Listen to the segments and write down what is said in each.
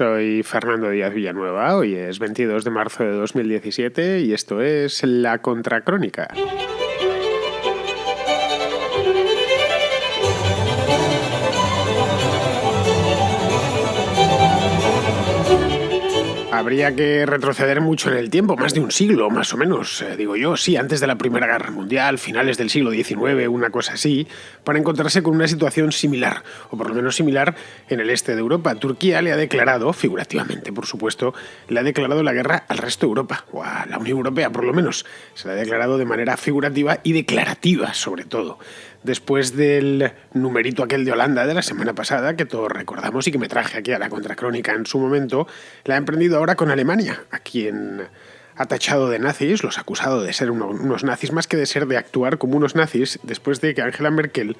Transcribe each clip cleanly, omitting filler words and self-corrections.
Soy Fernando Díaz Villanueva, hoy es 22 de marzo de 2017 y esto es La Contracrónica. Habría que retroceder mucho en el tiempo, más de un siglo, más o menos, digo yo, sí, antes de la Primera Guerra Mundial, finales del siglo XIX, una cosa así, para encontrarse con una situación similar, o por lo menos similar, en el este de Europa. Turquía le ha declarado, figurativamente por supuesto, le ha declarado la guerra al resto de Europa, o a la Unión Europea por lo menos. Se la ha declarado de manera figurativa y declarativa, sobre todo. Después del numerito aquel de Holanda de la semana pasada, que todos recordamos y que me traje aquí a la Contracrónica en su momento, la ha emprendido ahora con Alemania, a quien ha tachado de nazis, los ha acusado de ser unos nazis más que de ser de actuar como unos nazis, después de que Angela Merkel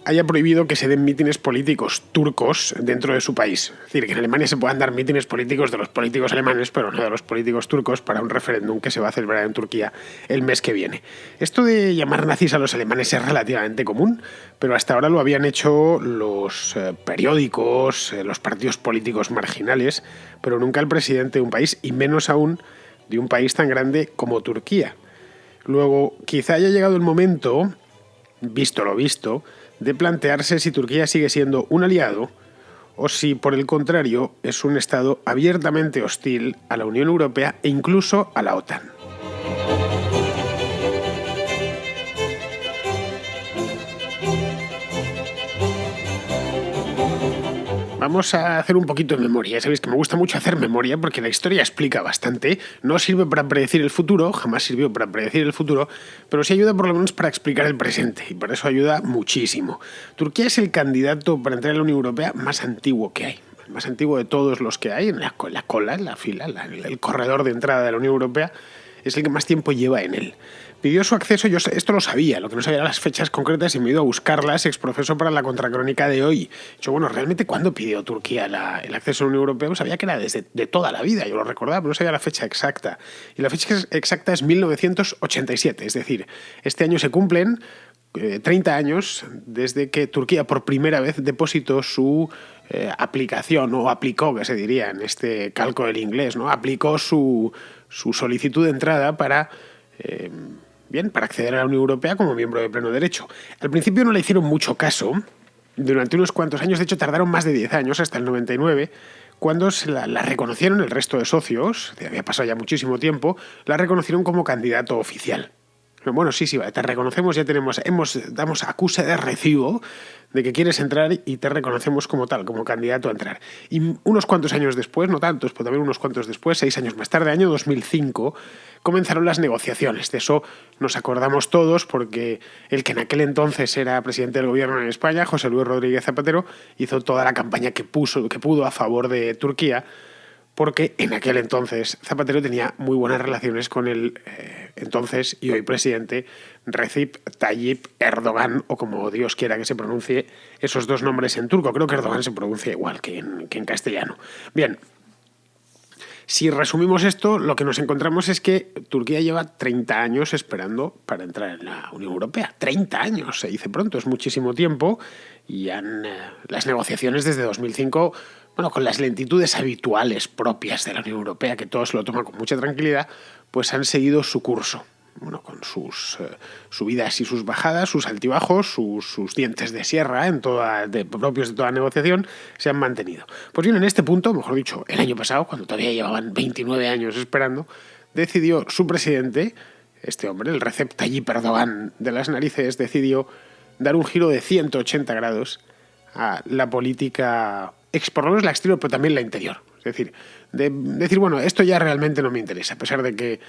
haya prohibido que se den mítines políticos turcos dentro de su país. Es decir, que en Alemania se puedan dar mítines políticos de los políticos alemanes, pero no de los políticos turcos, para un referéndum que se va a celebrar en Turquía el mes que viene. Esto de llamar nazis a los alemanes es relativamente común, pero hasta ahora lo habían hecho los periódicos, los partidos políticos marginales, pero nunca el presidente de un país, y menos aún de un país tan grande como Turquía. Luego, quizá haya llegado el momento, visto lo visto, de plantearse si Turquía sigue siendo un aliado o si, por el contrario, es un Estado abiertamente hostil a la Unión Europea e incluso a la OTAN. Vamos a hacer un poquito de memoria. Ya sabéis que me gusta mucho hacer memoria porque la historia explica bastante. No sirve para predecir el futuro, jamás sirvió para predecir el futuro, pero sí ayuda por lo menos para explicar el presente, y por eso ayuda muchísimo. Turquía es el candidato para entrar en la Unión Europea más antiguo que hay. El más antiguo de todos los que hay, en la cola, en la fila, el corredor de entrada de la Unión Europea, es el que más tiempo lleva en él. Pidió su acceso, yo esto lo sabía, lo que no sabía eran las fechas concretas y me he ido a buscarlas exprofeso para la Contracrónica de hoy. Yo, bueno, ¿realmente cuándo pidió Turquía el acceso a la Unión Europea? Pues sabía que era de toda la vida, yo lo recordaba, pero no sabía la fecha exacta. Y la fecha exacta es 1987, es decir, este año se cumplen 30 años desde que Turquía por primera vez depositó su aplicación, o aplicó, que se diría en este calco del inglés, ¿no? Aplicó su solicitud de entrada para acceder a la Unión Europea como miembro de pleno derecho. Al principio no le hicieron mucho caso, durante unos cuantos años, de hecho tardaron más de 10 años, hasta el 99, cuando la reconocieron el resto de socios, había pasado ya muchísimo tiempo, la reconocieron como candidato oficial. Bueno, sí, te reconocemos, ya damos acuse de recibo de que quieres entrar y te reconocemos como tal, como candidato a entrar. Y unos cuantos años después, no tantos, pero también unos cuantos después, 6 años más tarde, año 2005, comenzaron las negociaciones. De eso nos acordamos todos porque el que en aquel entonces era presidente del gobierno en España, José Luis Rodríguez Zapatero, hizo toda la campaña que pudo a favor de Turquía, porque en aquel entonces Zapatero tenía muy buenas relaciones con el entonces y hoy presidente Recep Tayyip Erdogan, o como Dios quiera que se pronuncie esos dos nombres en turco. Creo que Erdogan se pronuncia igual que en castellano. Bien, si resumimos esto, lo que nos encontramos es que Turquía lleva 30 años esperando para entrar en la Unión Europea. 30 años, se dice pronto, es muchísimo tiempo, y las negociaciones desde 2005... con las lentitudes habituales propias de la Unión Europea, que todos lo toman con mucha tranquilidad, pues han seguido su curso. Con sus subidas y sus bajadas, sus altibajos, sus dientes de sierra propios de toda negociación, se han mantenido. Pues bien, en este punto, mejor dicho, el año pasado, cuando todavía llevaban 29 años esperando, decidió su presidente, este hombre, el Recep Tayyip Erdogan de las narices, decidió dar un giro de 180 grados a la política, por lo menos la exterior, pero también la interior. Es decir, decir, bueno, esto ya realmente no me interesa, a pesar de que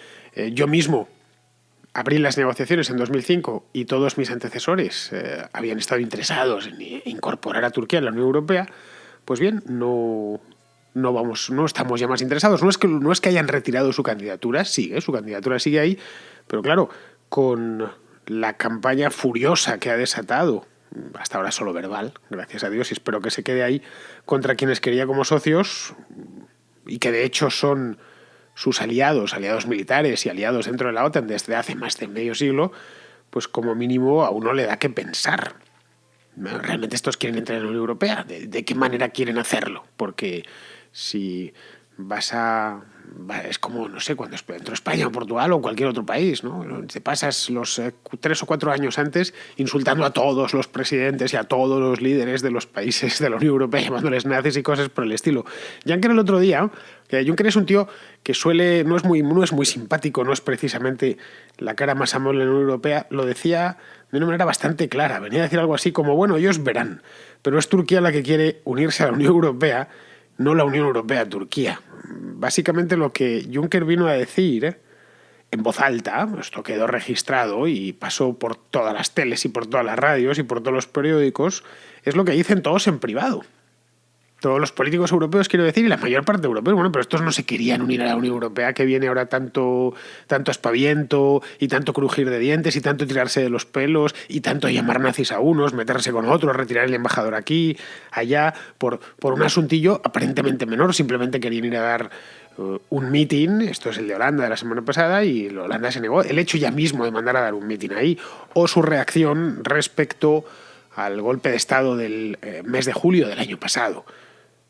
yo mismo abrí las negociaciones en 2005 y todos mis antecesores habían estado interesados en incorporar a Turquía a la Unión Europea. Pues bien, no estamos ya más interesados. No es que hayan retirado su candidatura sigue ahí, pero claro, con la campaña furiosa que ha desatado, hasta ahora solo verbal, gracias a Dios, y espero que se quede ahí, contra quienes quería como socios, y que de hecho son sus aliados militares y aliados dentro de la OTAN desde hace más de medio siglo, pues como mínimo a uno le da que pensar. ¿Realmente estos quieren entrar en la Unión Europea? ¿De qué manera quieren hacerlo? Porque si es como, no sé, cuando dentro de España o Portugal o cualquier otro país, ¿no? Te pasas los 3 o 4 años antes insultando a todos los presidentes y a todos los líderes de los países de la Unión Europea, llamándoles nazis y cosas por el estilo. Juncker el otro día, que Juncker es un tío que no es muy simpático, no es precisamente la cara más amable de la Unión Europea, lo decía de una manera bastante clara. Venía a decir algo así como, bueno, ellos verán, pero es Turquía la que quiere unirse a la Unión Europea, no la Unión Europea a Turquía. Básicamente lo que Juncker vino a decir en voz alta, esto quedó registrado y pasó por todas las teles y por todas las radios y por todos los periódicos, es lo que dicen todos en privado. Todos los políticos europeos, quiero decir, y la mayor parte de europeos, bueno, pero estos no se querían unir a la Unión Europea, que viene ahora tanto aspaviento y tanto crujir de dientes y tanto tirarse de los pelos y tanto llamar nazis a unos, meterse con otros, retirar el embajador aquí, allá, por un asuntillo aparentemente menor. Simplemente querían ir a dar un meeting, esto es el de Holanda de la semana pasada, y Holanda se negó. El hecho ya mismo de mandar a dar un meeting ahí, o su reacción respecto al golpe de Estado del mes de julio del año pasado.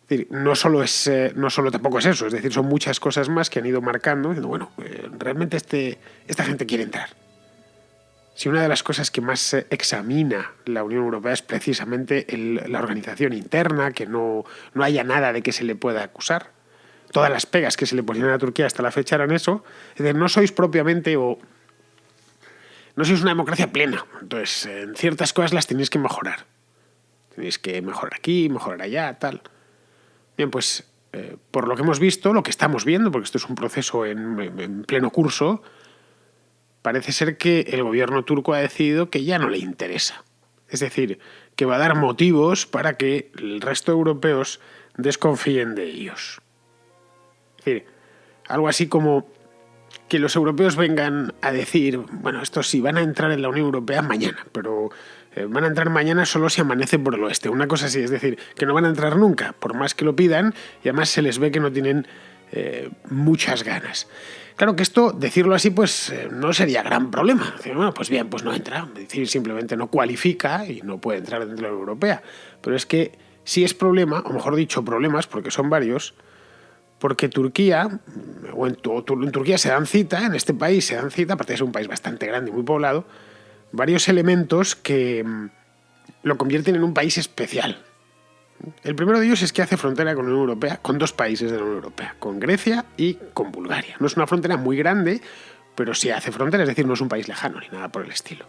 Es decir, no solo tampoco es eso, es decir, son muchas cosas más que han ido marcando, diciendo, bueno, realmente esta gente quiere entrar. Si una de las cosas que más examina la Unión Europea es precisamente la organización interna, que no haya nada de que se le pueda acusar, todas las pegas que se le ponían a Turquía hasta la fecha eran eso, es decir, no sois propiamente no sois una democracia plena, entonces en ciertas cosas las tenéis que mejorar. Tenéis que mejorar aquí, mejorar allá, tal. Bien, pues por lo que hemos visto, lo que estamos viendo, porque esto es un proceso en pleno curso, parece ser que el gobierno turco ha decidido que ya no le interesa. Es decir, que va a dar motivos para que el resto de europeos desconfíen de ellos. Es decir, algo así como que los europeos vengan a decir, bueno, estos sí van a entrar en la Unión Europea mañana, pero van a entrar mañana solo si amanece por el oeste. Una cosa así, es decir, que no van a entrar nunca, por más que lo pidan, y además se les ve que no tienen muchas ganas. Claro que esto, decirlo así, pues no sería gran problema. Decir, bueno, pues bien, pues no entra. Es decir, simplemente no cualifica y no puede entrar dentro de la Unión Europea. Pero es que sí es problema, o mejor dicho, problemas, porque son varios, porque Turquía, en Turquía se dan cita, en este país se dan cita, aparte de ser un país bastante grande y muy poblado, varios elementos que lo convierten en un país especial. El primero de ellos es que hace frontera con la Unión Europea, con 2 países de la Unión Europea, con Grecia y con Bulgaria. No es una frontera muy grande, pero sí hace frontera, es decir, no es un país lejano ni nada por el estilo.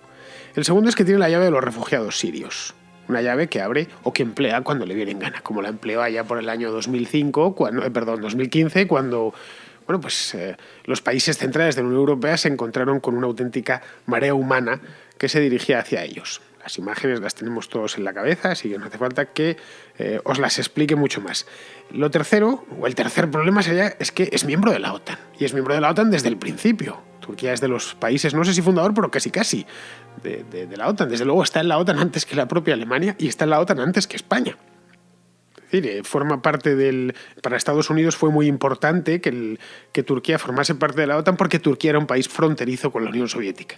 El segundo es que tiene la llave de los refugiados sirios. Una llave que abre o que emplea cuando le viene en gana, como la empleó allá por el año 2015, cuando los países centrales de la Unión Europea se encontraron con una auténtica marea humana que se dirigía hacia ellos. Las imágenes las tenemos todos en la cabeza, así que no hace falta que os las explique mucho más. Lo tercero, o el tercer problema es que es miembro de la OTAN, y es miembro de la OTAN desde el principio. Turquía es de los países, no sé si fundador, pero casi, de la OTAN. Desde luego está en la OTAN antes que la propia Alemania y está en la OTAN antes que España. Es decir, forma parte para Estados Unidos fue muy importante que Turquía formase parte de la OTAN porque Turquía era un país fronterizo con la Unión Soviética.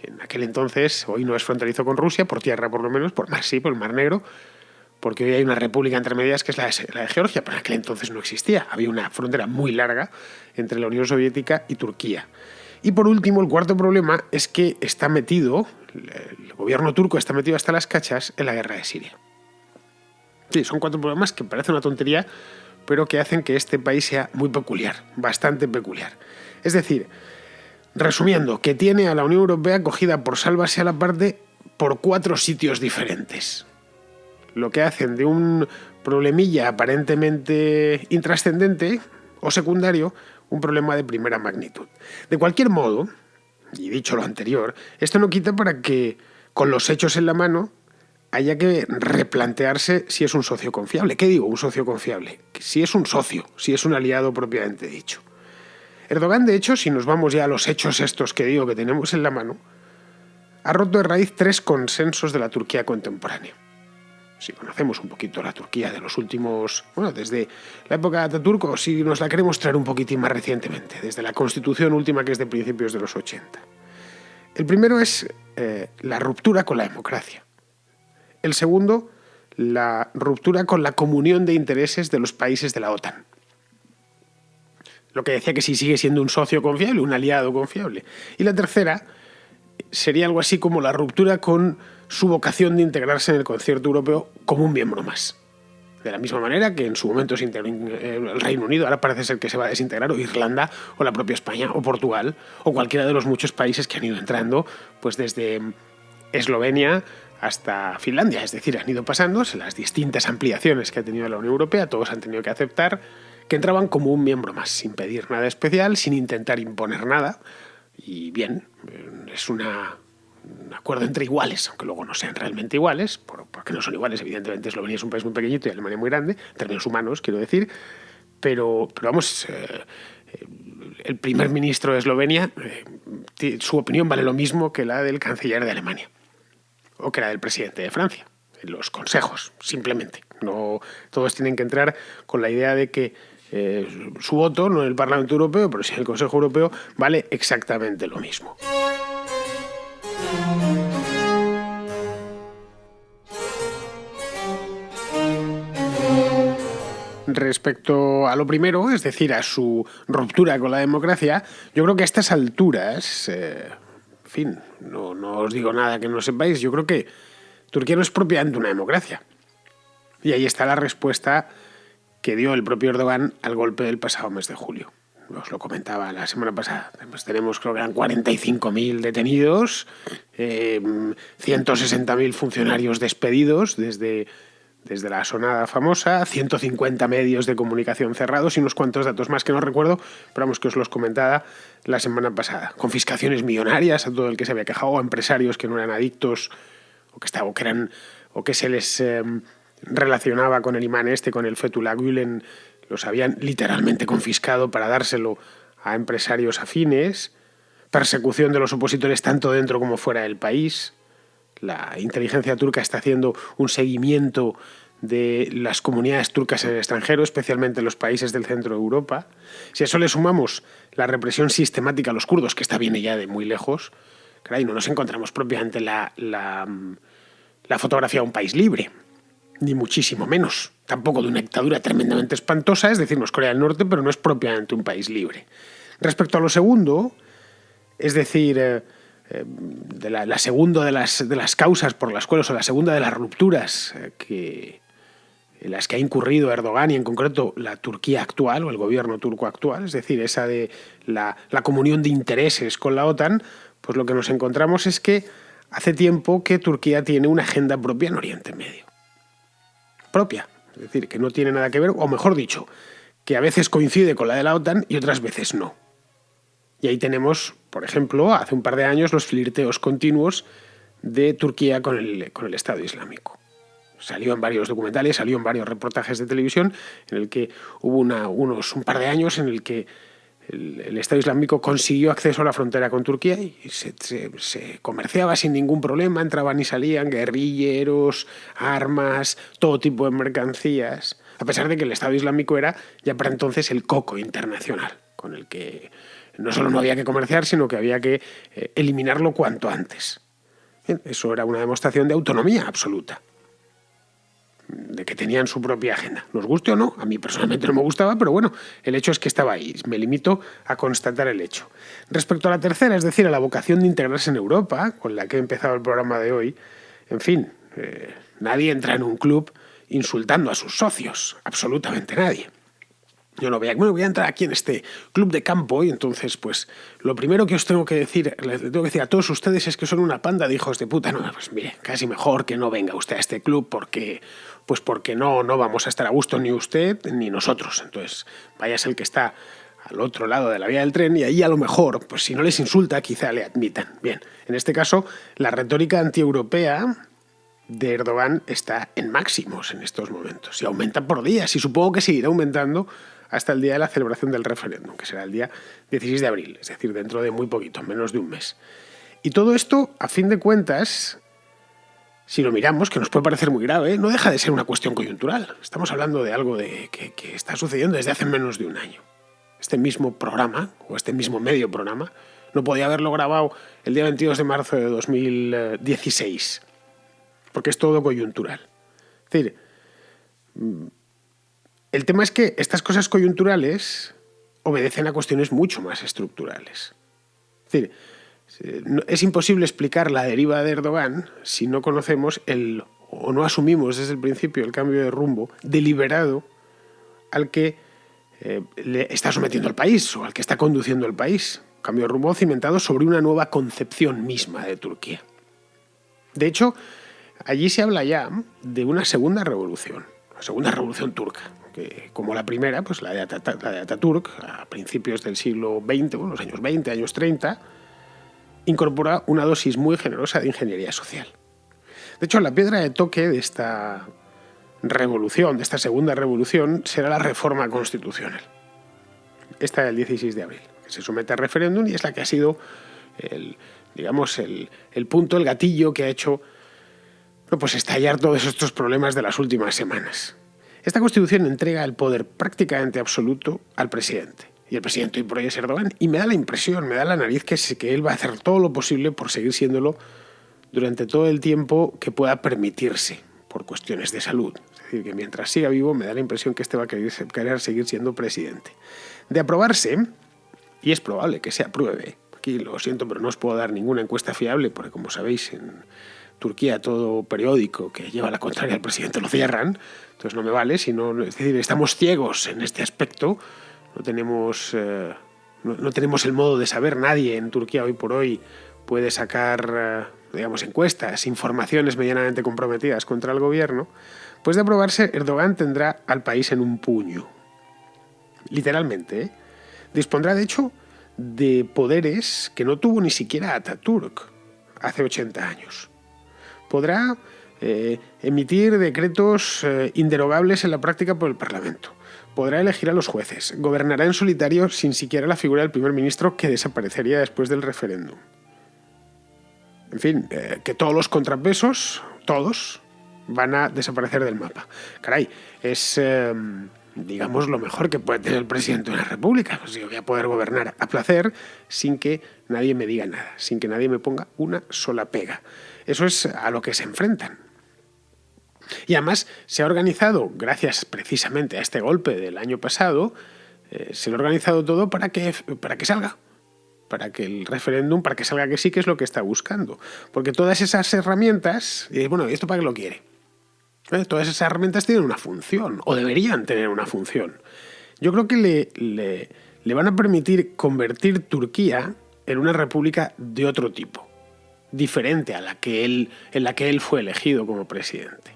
En aquel entonces, hoy no es fronterizo con Rusia, por tierra por lo menos, por el Mar Negro, porque hoy hay una república entre medias que es la de Georgia, pero en aquel entonces no existía. Había una frontera muy larga entre la Unión Soviética y Turquía. Y por último, el cuarto problema es que el gobierno turco está metido hasta las cachas en la guerra de Siria. Sí, son 4 problemas que parecen una tontería, pero que hacen que este país sea muy peculiar, bastante peculiar. Es decir, resumiendo, que tiene a la Unión Europea cogida por sálvase a la parte por 4 sitios diferentes. Lo que hacen de un problemilla aparentemente intrascendente o secundario un problema de primera magnitud. De cualquier modo, y dicho lo anterior, esto no quita para que, con los hechos en la mano, haya que replantearse si es un socio confiable. ¿Qué digo, un socio confiable? Si es un socio, si es un aliado propiamente dicho. Erdogan, de hecho, si nos vamos ya a los hechos estos que digo que tenemos en la mano, ha roto de raíz 3 consensos de la Turquía contemporánea. Si conocemos un poquito la Turquía de los últimos, desde la época de Ataturk, o si nos la queremos traer un poquitín más recientemente, desde la Constitución última, que es de principios de los 80. El primero es la ruptura con la democracia. El segundo, la ruptura con la comunión de intereses de los países de la OTAN. Lo que decía que sí sigue siendo un socio confiable, un aliado confiable. Y la tercera sería algo así como la ruptura con su vocación de integrarse en el concierto europeo como un miembro más. De la misma manera que en su momento se integró el Reino Unido, ahora parece ser que se va a desintegrar, o Irlanda, o la propia España, o Portugal, o cualquiera de los muchos países que han ido entrando, pues desde Eslovenia hasta Finlandia. Es decir, han ido pasándose las distintas ampliaciones que ha tenido la Unión Europea, todos han tenido que aceptar que entraban como un miembro más, sin pedir nada especial, sin intentar imponer nada. Y bien, es un acuerdo entre iguales, aunque luego no sean realmente iguales, porque no son iguales. Evidentemente Eslovenia es un país muy pequeñito y Alemania muy grande, en términos humanos, quiero decir, pero vamos, el primer ministro de Eslovenia, su opinión vale lo mismo que la del canciller de Alemania, o que la del presidente de Francia, en los consejos, simplemente. No, todos tienen que entrar con la idea de que su voto, no en el Parlamento Europeo, pero sí en el Consejo Europeo, vale exactamente lo mismo. Respecto a lo primero, es decir, a su ruptura con la democracia, yo creo que a estas alturas, en fin, no os digo nada que no sepáis, yo creo que Turquía no es propiamente una democracia. Y ahí está la respuesta que dio el propio Erdogan al golpe del pasado mes de julio. Os lo comentaba la semana pasada. Pues tenemos, creo que eran 45.000 detenidos, 160.000 funcionarios despedidos desde la sonada famosa, 150 medios de comunicación cerrados y unos cuantos datos más que no recuerdo, pero vamos, que os los comentaba la semana pasada. Confiscaciones millonarias a todo el que se había quejado, a empresarios que no eran adictos o que se les relacionaba con el imán con el Fethullah Gülen, los habían literalmente confiscado para dárselo a empresarios afines, persecución de los opositores tanto dentro como fuera del país. La inteligencia turca está haciendo un seguimiento de las comunidades turcas en el extranjero, especialmente en los países del centro de Europa. Si a eso le sumamos la represión sistemática a los kurdos, que esta viene ya de muy lejos, caray, no nos encontramos propiamente la fotografía de un país libre, ni muchísimo menos. Tampoco de una dictadura tremendamente espantosa, es decir, no es Corea del Norte, pero no es propiamente un país libre. Respecto a lo segundo, es decir, de la segunda de las causas por las cuales, o la segunda de las rupturas en las que ha incurrido Erdogan, y en concreto la Turquía actual, o el gobierno turco actual, es decir, esa de la comunión de intereses con la OTAN, pues lo que nos encontramos es que hace tiempo que Turquía tiene una agenda propia en Oriente Medio. Propia, es decir, que no tiene nada que ver, o mejor dicho, que a veces coincide con la de la OTAN y otras veces no. Y ahí tenemos, por ejemplo, hace un par de años los flirteos continuos de Turquía con el Estado Islámico. Salió en varios documentales, salió en varios reportajes de televisión, en el que hubo un par de años en el que el Estado Islámico consiguió acceso a la frontera con Turquía y se comerciaba sin ningún problema, entraban y salían guerrilleros, armas, todo tipo de mercancías, a pesar de que el Estado Islámico era ya para entonces el coco internacional, con el que no solo no había que comerciar, sino que había que eliminarlo cuanto antes. Bien, eso era una demostración de autonomía absoluta, de que tenían su propia agenda. Nos guste o no, a mí personalmente no me gustaba, pero bueno, el hecho es que estaba ahí. Me limito a constatar el hecho. Respecto a la tercera, es decir, a la vocación de integrarse en Europa, con la que he empezado el programa de hoy, en fin, nadie entra en un club insultando a sus socios, absolutamente nadie. Yo no voy a entrar aquí en este club de campo y entonces, pues, lo primero que os tengo que decir, les tengo que decir a todos ustedes es que son una panda de hijos de puta. No, pues mire, casi mejor que no venga usted a este club porque no vamos a estar a gusto ni usted ni nosotros. Entonces, váyase el que está al otro lado de la vía del tren y ahí a lo mejor, pues si no les insulta, quizá le admitan. Bien, en este caso, la retórica antieuropea de Erdogan está en máximos en estos momentos y aumenta por días y supongo que seguirá aumentando hasta el día de la celebración del referéndum, que será el día 16 de abril, es decir, dentro de muy poquito, menos de un mes. Y todo esto, a fin de cuentas, si lo miramos, que nos puede parecer muy grave, no deja de ser una cuestión coyuntural. Estamos hablando de algo que está sucediendo desde hace menos de un año. Este mismo programa, o este mismo medio programa, no podía haberlo grabado el día 22 de marzo de 2016, porque es todo coyuntural. Es decir, el tema es que estas cosas coyunturales obedecen a cuestiones mucho más estructurales. Es decir, es imposible explicar la deriva de Erdogan si no conocemos o no asumimos desde el principio el cambio de rumbo deliberado al que le está sometiendo al país o al que está conduciendo el país. Cambio de rumbo cimentado sobre una nueva concepción misma de Turquía. De hecho, allí se habla ya de una segunda revolución, la segunda revolución turca, que como la primera, pues la de Atatürk, a principios del siglo XX, los años 20, años 30, incorpora una dosis muy generosa de ingeniería social. De hecho, la piedra de toque de esta revolución, de esta segunda revolución, será la reforma constitucional. Esta del 16 de abril, que se somete a referéndum y es la que ha sido el punto, el gatillo que ha hecho pues estallar todos estos problemas de las últimas semanas. Esta Constitución entrega el poder prácticamente absoluto al presidente. Y el presidente hoy por hoy es Erdogan. Y me da la impresión, me da la nariz que él va a hacer todo lo posible por seguir siéndolo durante todo el tiempo que pueda permitirse por cuestiones de salud. Es decir, que mientras siga vivo me da la impresión que va a querer seguir siendo presidente. De aprobarse, y es probable que se apruebe, aquí lo siento pero no os puedo dar ninguna encuesta fiable porque como sabéis en Turquía todo periódico que lleva la contraria al presidente lo cierran, entonces no me vale, es decir, estamos ciegos en este aspecto, no tenemos el modo de saber, nadie en Turquía hoy por hoy puede sacar encuestas, informaciones medianamente comprometidas contra el gobierno. Pues de aprobarse, Erdogan tendrá al país en un puño. Literalmente, ¿eh? Dispondrá, de hecho, de poderes que no tuvo ni siquiera Atatürk hace 80 años. Podrá emitir decretos inderogables en la práctica por el Parlamento. Podrá elegir a los jueces. Gobernará en solitario sin siquiera la figura del primer ministro que desaparecería después del referéndum. En fin, que todos los contrapesos, todos, van a desaparecer del mapa. Caray, es, lo mejor que puede tener el presidente de una república. Pues yo voy a poder gobernar a placer sin que nadie me diga nada, sin que nadie me ponga una sola pega. Eso es a lo que se enfrentan. Y además se ha organizado, gracias precisamente a este golpe del año pasado, se lo ha organizado todo para que salga. Para que el referéndum, para que salga que sí, que es lo que está buscando. Porque todas esas herramientas, y bueno, ¿y esto para qué lo quiere? Todas esas herramientas tienen una función, o deberían tener una función. Yo creo que le van a permitir convertir Turquía en una república de otro tipo, diferente a en la que él fue elegido como presidente.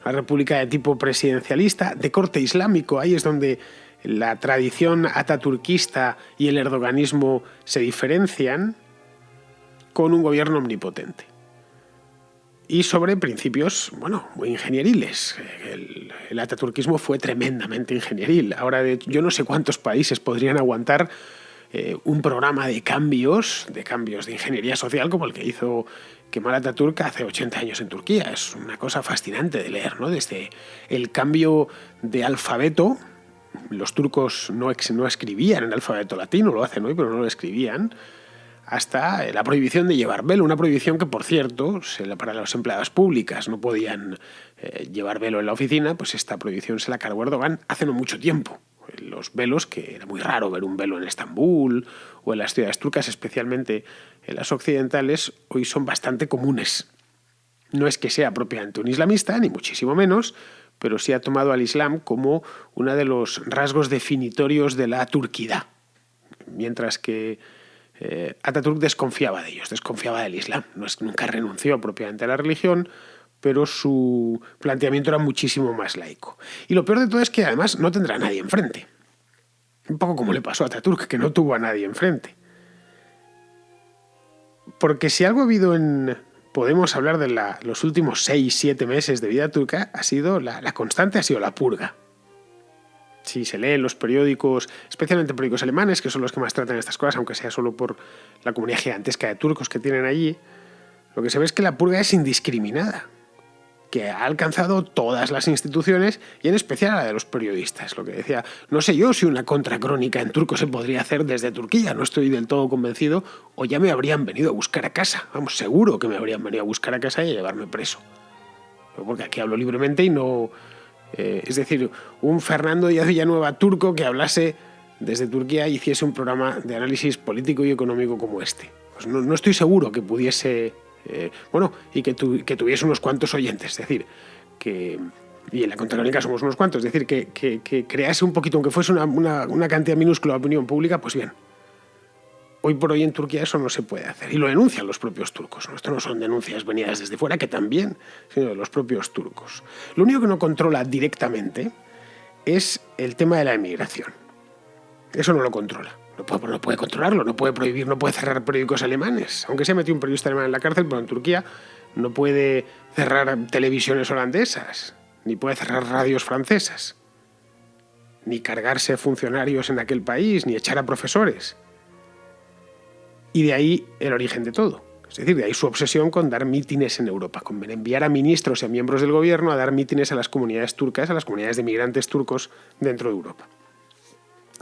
Una república de tipo presidencialista, de corte islámico, ahí es donde la tradición ataturquista y el erdoganismo se diferencian, con un gobierno omnipotente. Y sobre principios, muy ingenieriles. El ataturquismo fue tremendamente ingenieril. Ahora, yo no sé cuántos países podrían aguantar un programa de cambios de ingeniería social como el que hizo Kemal Atatürk hace 80 años en Turquía. Es una cosa fascinante de leer, ¿no? Desde el cambio de alfabeto. Los turcos no escribían en alfabeto latino, lo hacen hoy, pero no lo escribían, hasta la prohibición de llevar velo, una prohibición que, por cierto, para las empleadas públicas no podían llevar velo en la oficina, pues esta prohibición se la cargó Erdogan hace no mucho tiempo. Los velos, que era muy raro ver un velo en Estambul o en las ciudades turcas, especialmente en las occidentales, hoy son bastante comunes. No es que sea propiamente un islamista, ni muchísimo menos, pero sí ha tomado al Islam como uno de los rasgos definitorios de la turquidad, mientras que Atatürk desconfiaba de ellos, desconfiaba del Islam. Nunca renunció propiamente a la religión, pero su planteamiento era muchísimo más laico. Y lo peor de todo es que además no tendrá a nadie enfrente. Un poco como le pasó a Atatürk, que no tuvo a nadie enfrente. Porque si algo ha habido podemos hablar de los últimos 6-7 meses de vida turca, la constante ha sido la purga. Si se lee en los periódicos, especialmente periódicos alemanes, que son los que más tratan estas cosas, aunque sea solo por la comunidad gigantesca de turcos que tienen allí, lo que se ve es que la purga es indiscriminada, que ha alcanzado todas las instituciones y en especial a la de los periodistas. Lo que decía, no sé yo si una contracrónica en turco se podría hacer desde Turquía, no estoy del todo convencido, o ya me habrían venido a buscar a casa. Vamos, seguro que me habrían venido a buscar a casa y a llevarme preso. porque aquí hablo libremente y no... es decir, un Fernando Díaz Villanueva turco que hablase desde Turquía y hiciese un programa de análisis político y económico como este. Pues no estoy seguro que pudiese... y que tuviese unos cuantos oyentes. Es decir, que... Y en la Contracrónica somos unos cuantos. Es decir, que crease un poquito, aunque fuese una cantidad minúscula de opinión pública, pues bien. Hoy por hoy en Turquía eso no se puede hacer. Y lo denuncian los propios turcos. Esto no son denuncias venidas desde fuera, que también, sino de los propios turcos. Lo único que no controla directamente es el tema de la emigración. Eso no lo controla. No puede controlarlo, no puede prohibir, no puede cerrar periódicos alemanes. Aunque se ha metido un periodista alemán en la cárcel, pero en Turquía no puede cerrar televisiones holandesas, ni puede cerrar radios francesas, ni cargarse funcionarios en aquel país, ni echar a profesores. Y de ahí el origen de todo. Es decir, de ahí su obsesión con dar mítines en Europa, con enviar a ministros y a miembros del gobierno a dar mítines a las comunidades turcas, a las comunidades de migrantes turcos dentro de Europa.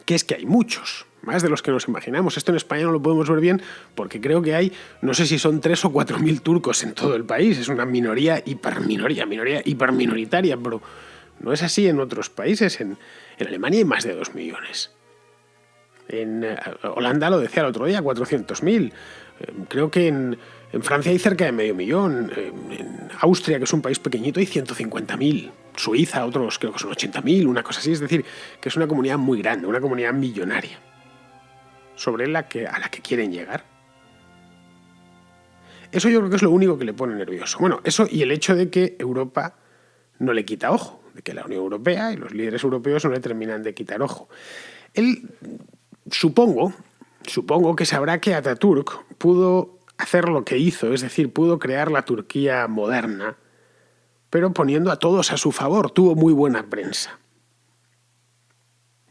Que es que hay muchos, más de los que nos imaginamos. Esto en España no lo podemos ver bien porque creo que hay, no sé si son 3 o 4 mil turcos en todo el país. Es una minoría hiperminoritaria, pero no es así en otros países. En Alemania hay más de 2 millones. En Holanda, lo decía el otro día, 400.000. Creo que en Francia hay cerca de medio millón. En Austria, que es un país pequeñito, hay 150.000. Suiza, otros creo que son 80.000, una cosa así. Es decir, que es una comunidad muy grande, una comunidad millonaria, a la que quieren llegar. Eso yo creo que es lo único que le pone nervioso. Bueno, eso y el hecho de que Europa no le quita ojo, de que la Unión Europea y los líderes europeos no le terminan de quitar ojo. Él, supongo que sabrá que Atatürk pudo hacer lo que hizo, es decir, pudo crear la Turquía moderna, pero poniendo a todos a su favor. Tuvo muy buena prensa.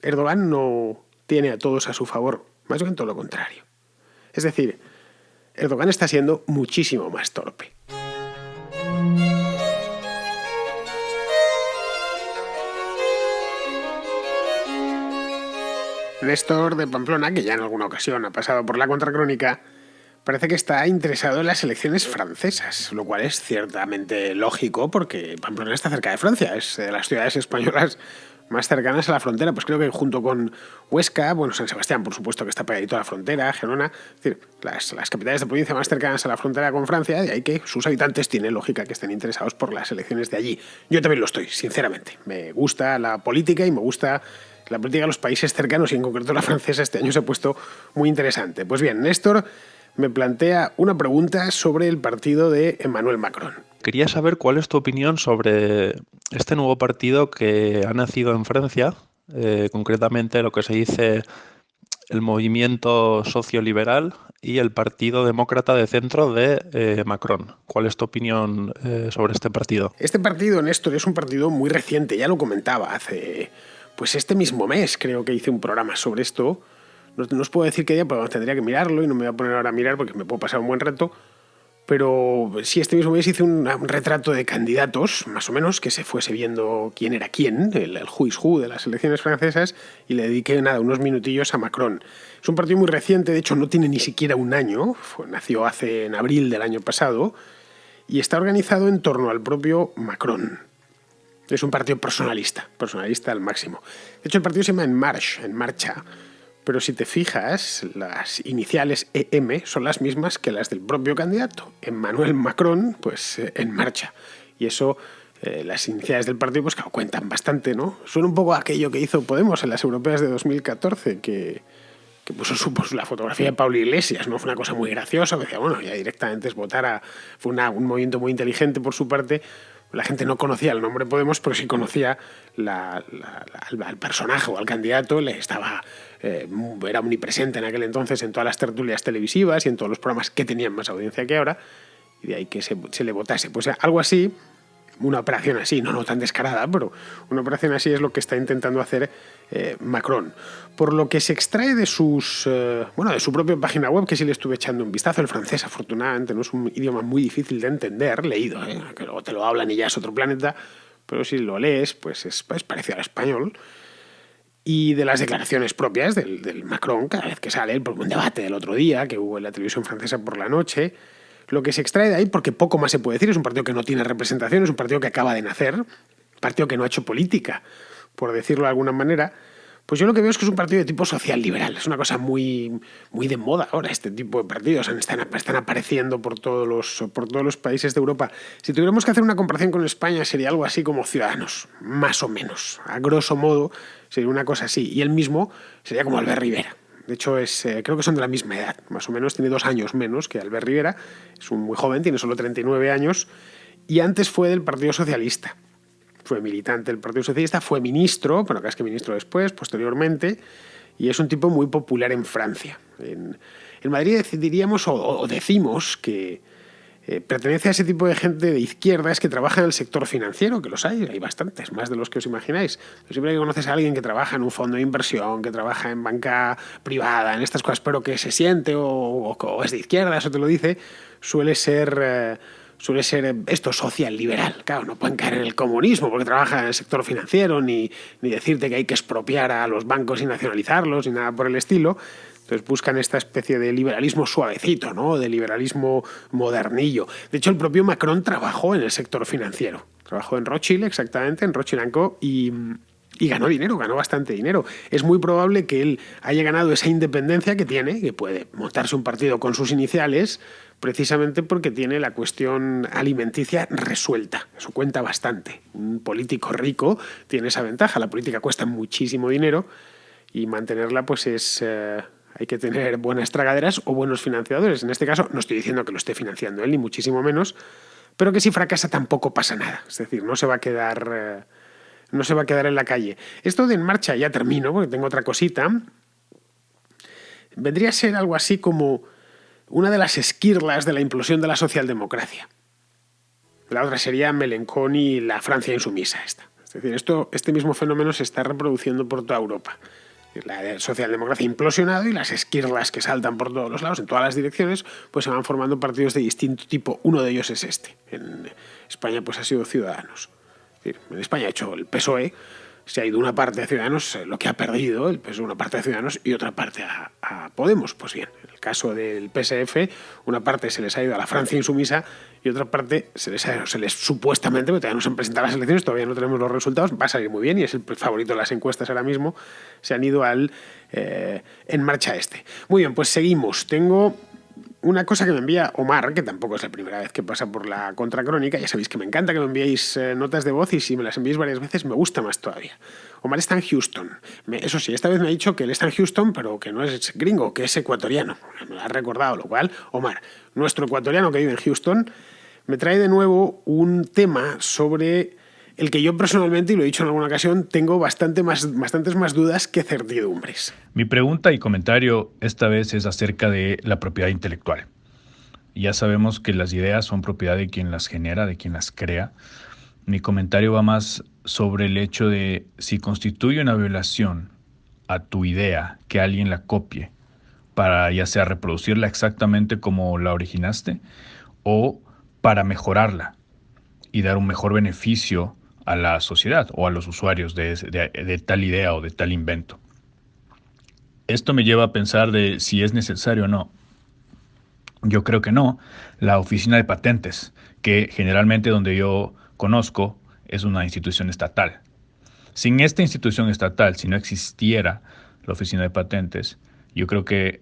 Erdogan no tiene a todos a su favor, más bien todo lo contrario. Es decir, Erdogan está siendo muchísimo más torpe. Néstor de Pamplona, que ya en alguna ocasión ha pasado por la Contracrónica, parece que está interesado en las elecciones francesas, lo cual es ciertamente lógico porque Pamplona está cerca de Francia, es de las ciudades españolas más cercanas a la frontera. Pues creo que junto con Huesca, San Sebastián, por supuesto, que está pegadito a la frontera, Gerona, es decir, las capitales de provincia más cercanas a la frontera con Francia, de ahí que sus habitantes tiene lógica que estén interesados por las elecciones de allí. Yo también lo estoy, sinceramente. Me gusta la política y me gusta la política de los países cercanos, y en concreto la francesa este año se ha puesto muy interesante. Pues bien, Néstor me plantea una pregunta sobre el partido de Emmanuel Macron. Quería saber cuál es tu opinión sobre este nuevo partido que ha nacido en Francia, concretamente lo que se dice el movimiento socioliberal y el Partido Demócrata de Centro de Macron. ¿Cuál es tu opinión sobre este partido? Este partido, Néstor, es un partido muy reciente, ya lo comentaba hace... Pues este mismo mes creo que hice un programa sobre esto. No os puedo decir qué día, pero tendría que mirarlo y no me voy a poner ahora a mirar porque me puedo pasar un buen rato. Pero sí, este mismo mes hice un retrato de candidatos, más o menos, que se fuese viendo quién era quién, el who is who de las elecciones francesas, y le dediqué unos minutillos a Macron. Es un partido muy reciente, de hecho no tiene ni siquiera un año, nació en abril del año pasado, y está organizado en torno al propio Macron. Es un partido personalista al máximo. De hecho, el partido se llama En Marcha. Pero si te fijas, las iniciales EM son las mismas que las del propio candidato. Emmanuel Macron, pues En Marcha. Y eso, las iniciales del partido, pues claro, cuentan bastante, ¿no? Suena un poco a aquello que hizo Podemos en las europeas de 2014, que puso la fotografía de Pablo Iglesias, ¿no? Fue una cosa muy graciosa, que decía, bueno, ya directamente es votar Fue un movimiento muy inteligente por su parte. La gente no conocía el nombre Podemos, pero sí conocía al personaje o al candidato. Era omnipresente en aquel entonces en todas las tertulias televisivas y en todos los programas que tenían más audiencia que ahora, y de ahí que se le votase. Pues algo así, una operación así, no tan descarada, pero una operación así es lo que está intentando hacer Macron. Por lo que se extrae de su propia página web, que sí le estuve echando un vistazo. El francés, afortunadamente, no es un idioma muy difícil de entender, leído, que luego te lo hablan y ya es otro planeta, pero si lo lees, pues es parecido al español. Y de las declaraciones propias del Macron, cada vez que sale, por un debate del otro día que hubo en la televisión francesa por la noche, lo que se extrae de ahí, porque poco más se puede decir, es un partido que no tiene representación, es un partido que acaba de nacer, un partido que no ha hecho política, por decirlo de alguna manera, pues yo lo que veo es que es un partido de tipo social liberal. Es una cosa muy, muy de moda ahora este tipo de partidos. Están apareciendo por todos los países de Europa. Si tuviéramos que hacer una comparación con España, sería algo así como Ciudadanos, más o menos. A grosso modo, sería una cosa así. Y él mismo sería como Albert Rivera. De hecho, creo que son de la misma edad. Más o menos tiene 2 años menos que Albert Rivera. Es un muy joven, tiene solo 39 años. Y antes fue del Partido Socialista. Fue militante del Partido Socialista, fue ministro, bueno, casi que ministro después, posteriormente, y es un tipo muy popular en Francia. En Madrid diríamos o decimos que pertenece a ese tipo de gente de izquierdas que trabaja en el sector financiero, que los hay bastantes, más de los que os imagináis. Siempre que conoces a alguien que trabaja en un fondo de inversión, que trabaja en banca privada, en estas cosas, pero que se siente o es de izquierdas o te lo dice, suele ser esto social liberal. Claro, no pueden caer en el comunismo porque trabajan en el sector financiero, ni decirte que hay que expropiar a los bancos y nacionalizarlos, ni nada por el estilo. Entonces buscan esta especie de liberalismo suavecito, ¿no? De liberalismo modernillo. De hecho, el propio Macron trabajó en el sector financiero. Trabajó en Rothschild, exactamente, en Rothschild & Co. Y ganó dinero, ganó bastante dinero. Es muy probable que él haya ganado esa independencia que tiene, que puede montarse un partido con sus iniciales, precisamente porque tiene la cuestión alimenticia resuelta. Eso cuenta bastante. Un político rico tiene esa ventaja. La política cuesta muchísimo dinero y mantenerla pues hay que tener buenas tragaderas o buenos financiadores. En este caso no estoy diciendo que lo esté financiando él, ni muchísimo menos, pero que si fracasa tampoco pasa nada. Es decir, no se va a quedar en la calle. Esto de En Marcha, ya termino porque tengo otra cosita, vendría a ser algo así como una de las esquirlas de la implosión de la socialdemocracia. La otra sería Mélenchon y la Francia insumisa esta. Es decir, este mismo fenómeno se está reproduciendo por toda Europa. La socialdemocracia ha implosionado y las esquirlas que saltan por todos los lados, en todas las direcciones, pues se van formando partidos de distinto tipo. Uno de ellos es este. En España pues ha sido Ciudadanos. Es decir, en España ha hecho el PSOE, se ha ido una parte de Ciudadanos, lo que ha perdido el PSOE, una parte de Ciudadanos y otra parte a Podemos. Pues bien, en el caso del PSF, una parte se les ha ido a la Francia insumisa y otra parte se les supuestamente, porque todavía no se han presentado las elecciones, todavía no tenemos los resultados, va a salir muy bien y es el favorito de las encuestas ahora mismo, se han ido al En Marcha este. Muy bien, pues seguimos. Tengo una cosa que me envía Omar, que tampoco es la primera vez que pasa por la contracrónica. Ya sabéis que me encanta que me enviéis notas de voz y si me las enviáis varias veces me gusta más todavía. Omar está en Houston. Eso sí, esta vez me ha dicho que él está en Houston, pero que no es gringo, que es ecuatoriano. Me lo ha recordado, lo cual, Omar, nuestro ecuatoriano que vive en Houston, me trae de nuevo un tema sobre el que yo personalmente, y lo he dicho en alguna ocasión, tengo bastantes más dudas que certidumbres. Mi pregunta y comentario esta vez es acerca de la propiedad intelectual. Ya sabemos que las ideas son propiedad de quien las genera, de quien las crea. Mi comentario va más sobre el hecho de si constituye una violación a tu idea que alguien la copie para ya sea reproducirla exactamente como la originaste o para mejorarla y dar un mejor beneficio a la sociedad o a los usuarios de tal idea o de tal invento. Esto me lleva a pensar de si es necesario o no. Yo creo que no. La oficina de patentes, que generalmente donde yo conozco es una institución estatal. Sin esta institución estatal, si no existiera la oficina de patentes, yo creo que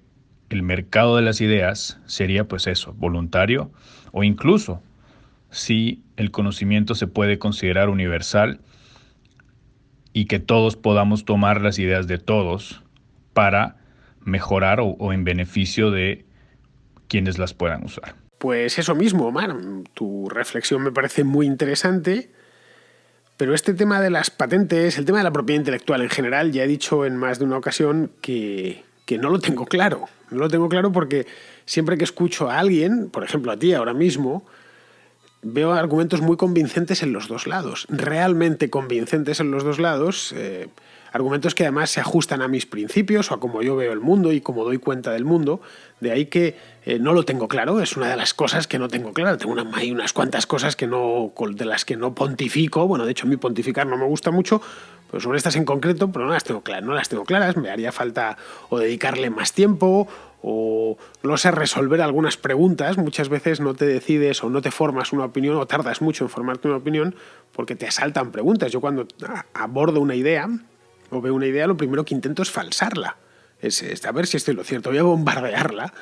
el mercado de las ideas sería pues eso, voluntario o incluso si el conocimiento se puede considerar universal y que todos podamos tomar las ideas de todos para mejorar o en beneficio de quienes las puedan usar. Pues eso mismo, Omar, tu reflexión me parece muy interesante, pero este tema de las patentes, el tema de la propiedad intelectual en general, ya he dicho en más de una ocasión que no lo tengo claro. No lo tengo claro porque siempre que escucho a alguien, por ejemplo a ti ahora mismo, veo argumentos muy convincentes en los dos lados, realmente convincentes en los dos lados, argumentos que además se ajustan a mis principios o a cómo yo veo el mundo y cómo doy cuenta del mundo. De ahí que no lo tengo claro, es una de las cosas que no tengo claro. Hay unas cuantas cosas de las que no pontifico. Bueno, de hecho a mí pontificar no me gusta mucho, Pues sobre estas en concreto, pero no las tengo claras. Me haría falta o dedicarle más tiempo o, no sé, resolver algunas preguntas. Muchas veces no te decides o no te formas una opinión o tardas mucho en formarte una opinión porque te asaltan preguntas. Yo cuando abordo una idea o veo una idea, lo primero que intento es falsarla. Es a ver si estoy lo cierto. Voy a bombardearla.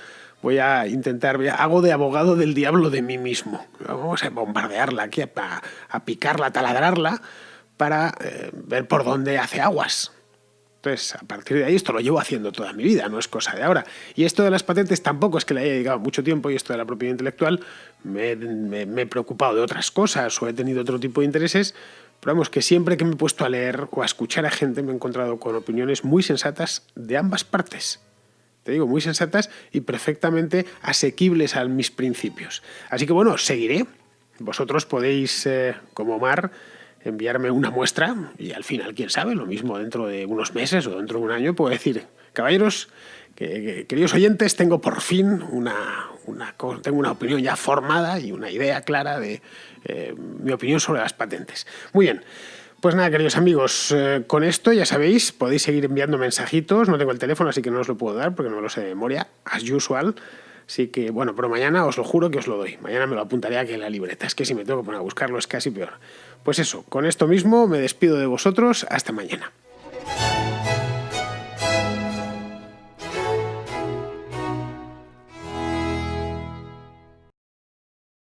Voy a intentar, hago de abogado del diablo de mí mismo. Vamos a bombardearla aquí, a picarla, a taladrarla, para ver por dónde hace aguas. Entonces, a partir de ahí, esto lo llevo haciendo toda mi vida, no es cosa de ahora. Y esto de las patentes tampoco es que le haya dedicado mucho tiempo, y esto de la propiedad intelectual me he preocupado de otras cosas o he tenido otro tipo de intereses, pero vamos, que siempre que me he puesto a leer o a escuchar a gente me he encontrado con opiniones muy sensatas de ambas partes. Te digo, muy sensatas y perfectamente asequibles a mis principios. Así que bueno, seguiré. Vosotros podéis, como Omar, enviarme una muestra y al final, quién sabe, lo mismo dentro de unos meses o dentro de un año puedo decir, caballeros, queridos oyentes, tengo por fin tengo una opinión ya formada y una idea clara de mi opinión sobre las patentes. Muy bien. Pues nada, queridos amigos, con esto ya sabéis, podéis seguir enviando mensajitos. No tengo el teléfono, así que no os lo puedo dar porque no me lo sé de memoria, as usual. Así que, bueno, pero mañana os lo juro que os lo doy. Mañana me lo apuntaré aquí en la libreta. Es que si me tengo que poner a buscarlo es casi peor. Pues eso, con esto mismo me despido de vosotros. Hasta mañana.